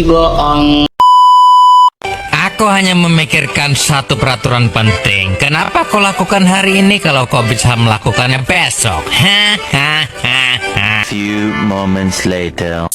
bohong. Aku hanya memikirkan satu peraturan penting. Kenapa kau lakukan hari ini kalau kau bisa melakukannya besok? Few moments later.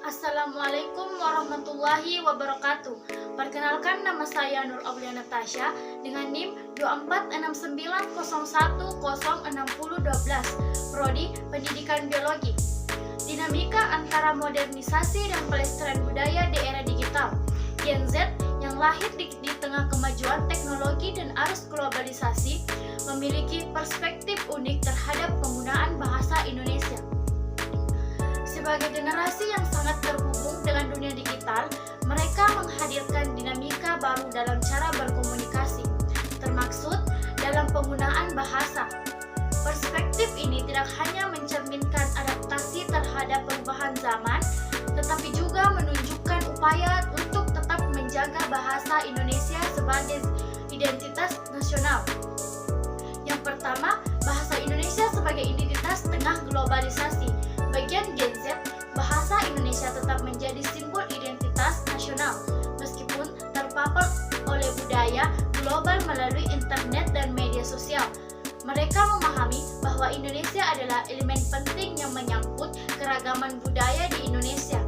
Assalamualaikum warahmatullahi wabarakatuh. Perkenalkan, nama saya Nur Aulia Natasha dengan NIM 24690106012, Prodi Pendidikan Biologi. Dinamika antara modernisasi dan pelestarian budaya di era digital. Gen Z yang lahir di tengah kemajuan teknologi dan arus globalisasi memiliki perspektif unik terhadap penggunaan bahasa Indonesia. Sebagai generasi yang sangat terhubung dengan dunia digital, mereka menghadirkan dinamika baru dalam cara berkomunikasi, termaksud dalam penggunaan bahasa. Perspektif ini tidak hanya mencerminkan adaptasi terhadap perubahan zaman, tetapi juga menunjukkan upaya untuk tetap menjaga bahasa Indonesia sebagai identitas nasional. Yang pertama, bahasa Indonesia sebagai identitas tengah globalisasi. Bagian Gen Z, bahasa Indonesia tetap menjadi simbol identitas nasional, meskipun terpapar oleh budaya global melalui internet dan media sosial. Mereka memahami bahwa Indonesia adalah elemen penting yang menyangkut keragaman budaya di Indonesia.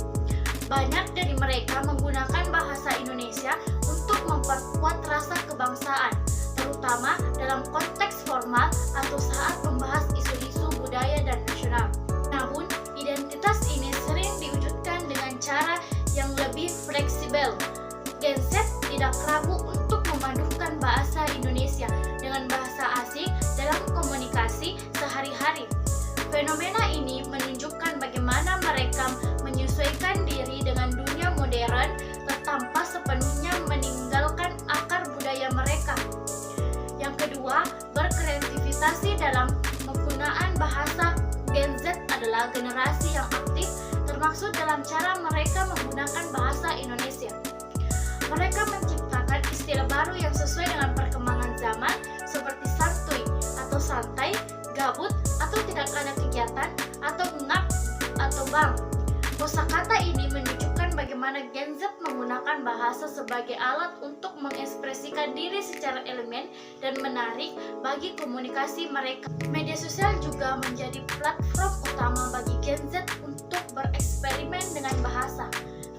Banyak dari mereka menggunakan bahasa Indonesia untuk memperkuat rasa kebangsaan, terutama dalam konteks formal atau saat membahas isu-isu budaya dan nasional. Namun, identitas ini sering diwujudkan dengan cara yang lebih fleksibel. Gen Z tidak ragu untuk memadukan bahasa Indonesia dengan bahasa asing dalam komunikasi sehari-hari. Fenomena ini menunjukkan bagaimana mereka menyesuaikan diri dengan dunia modern tanpa sepenuhnya meninggalkan akar budaya mereka. Yang kedua, berkreativitas dalam penggunaan bahasa. Gen Z adalah generasi yang aktif, termaksud dalam cara mereka menggunakan bahasa Indonesia. Mereka menciptakan istilah baru yang sesuai dengan perkembangan zaman, seperti santuy atau santai, gabut atau tidak ada kegiatan, atau ngap atau bang. Kosakata ini menunjukkan bagaimana Gen Z menggunakan bahasa sebagai alat untuk mengekspresikan diri secara elemen dan menarik bagi komunikasi mereka. Media sosial juga menjadi platform utama bagi Gen Z untuk bereksperimen dengan bahasa.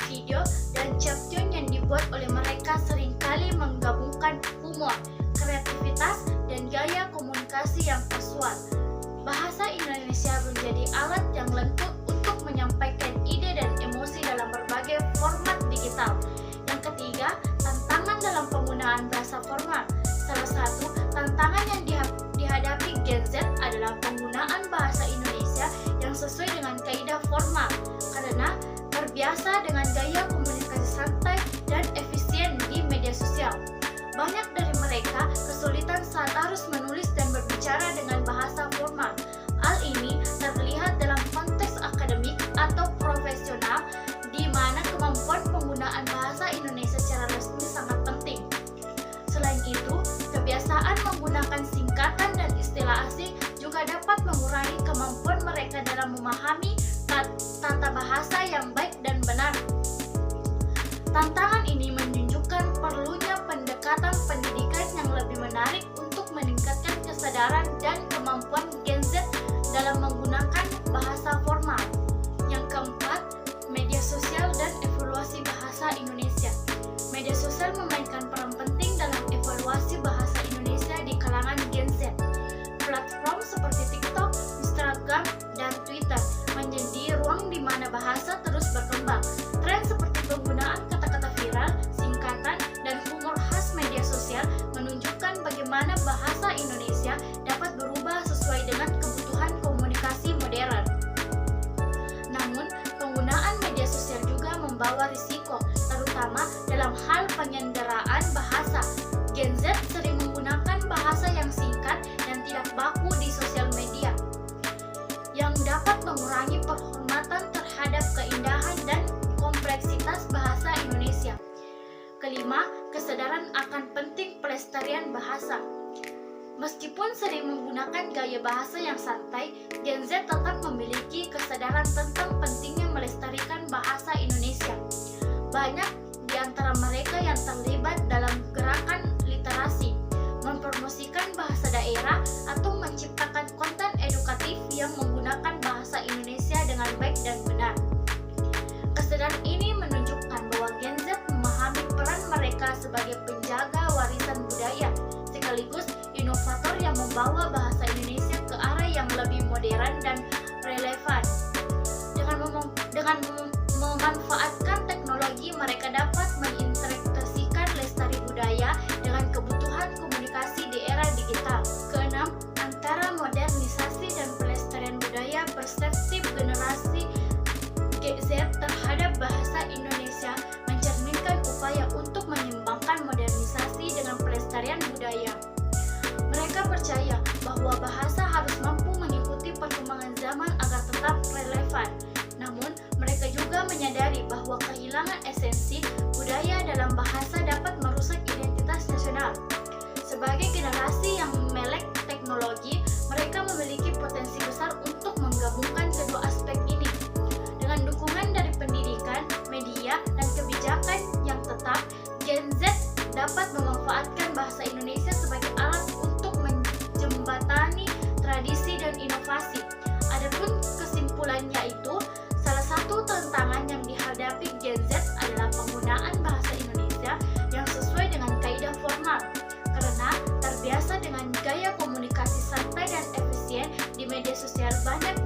Video dan caption yang dibuat oleh mereka seringkali menggabungkan humor, kreativitas, dan gaya komunikasi yang kasual. Bahasa Indonesia menjadi alat yang lentur untuk menyampaikan ide dan emosi dalam berbagai format digital. Yang ketiga, tantangan dalam penggunaan bahasa formal. Salah satu tantangan yang dihadapi Gen Z adalah penggunaan bahasa Indonesia yang sesuai dengan kaidah formal, karena terbiasa dengan gaya komunikasi santai dan efisien di media sosial. Banyak dari mereka kesulitan saat harus menulis dan berbicara dengan bahasa formal. Hal ini terlihat dalam konteks akademik atau profesional, di mana kemampuan penggunaan bahasa Indonesia secara resmi sangat penting. Selain itu, kebiasaan menggunakan singkatan dan istilah asing juga dapat mengurangi kemampuan mereka dalam memahami tata bahasa yang baik dan benar. Tantangan ini menunjukkan perlunya pendekatan pendidikan yang lebih menarik untuk meningkatkan kesadaran dan kemampuan Gen Z dalam menggunakan bahasa formal. Yang keempat, media sosial dan evaluasi bahasa Indonesia. Media sosial memainkan peran penting dalam evaluasi bahasa Indonesia di kalangan Gen Z. Platform seperti TikTok, Instagram, dan Twitter menjadi ruang di mana bahasa terus berkembang. Tren seperti penggunaan kata-kata viral, singkatan, dan humor khas media sosial menunjukkan bagaimana bahasa Indonesia dapat berubah sesuai dengan kebutuhan komunikasi modern. Namun, penggunaan media sosial juga membawa risiko, terutama dalam kesadaran akan penting pelestarian bahasa. Meskipun sering menggunakan gaya bahasa yang santai, Gen Z tetap memiliki kesadaran tentang pentingnya melestarikan bahasa Indonesia. Banyak di antara mereka yang terlibat dalam gerakan literasi, mempromosikan bahasa daerah, atau menciptakan konten edukatif yang menggunakan bahasa Indonesia dengan baik dan benar. Kesadaran ini menunjukkan bahwa Gen Z memahami peran mereka sebagai penjaga warisan budaya, sekaligus inovator yang membawa bahasa Indonesia ke arah yang lebih modern dan relevan. Dengan memanfaatkan teknologi, mereka dapat mengintegrasikan lestari budaya dengan kebutuhan komunikasi di era digital. Keenam, antara modernisasi dan pelestarian budaya, persepsi generasi Gen Z terhadap bahasa Indonesia mencerminkan upaya untuk menyeimbangkan modernisasi dengan pelestarian budaya. Mereka percaya bahwa bahasa harus mampu mengikuti perkembangan zaman agar tetap relevan. Namun, mereka juga menyadari bahwa kehilangan esensi budaya dalam bahasa dapat merusak identitas nasional. Sebagai generasi yang melek teknologi, mereka memiliki potensi besar untuk menggabungkan kedua aspek ini. Dengan dukungan dari pendidikan, media, dan kebijakan yang tetap, Gen Z dapat memanfaatkan bahasa Indonesia sebagai alat untuk menjembatani tradisi dan inovasi. Adapun kesimpulannya itu, salah satu tantangan yang dihadapi Gen Z adalah penggunaan bahasa Indonesia yang sesuai dengan kaidah formal. Karena terbiasa dengan gaya komunikasi santai dan efisien di media sosial, banyak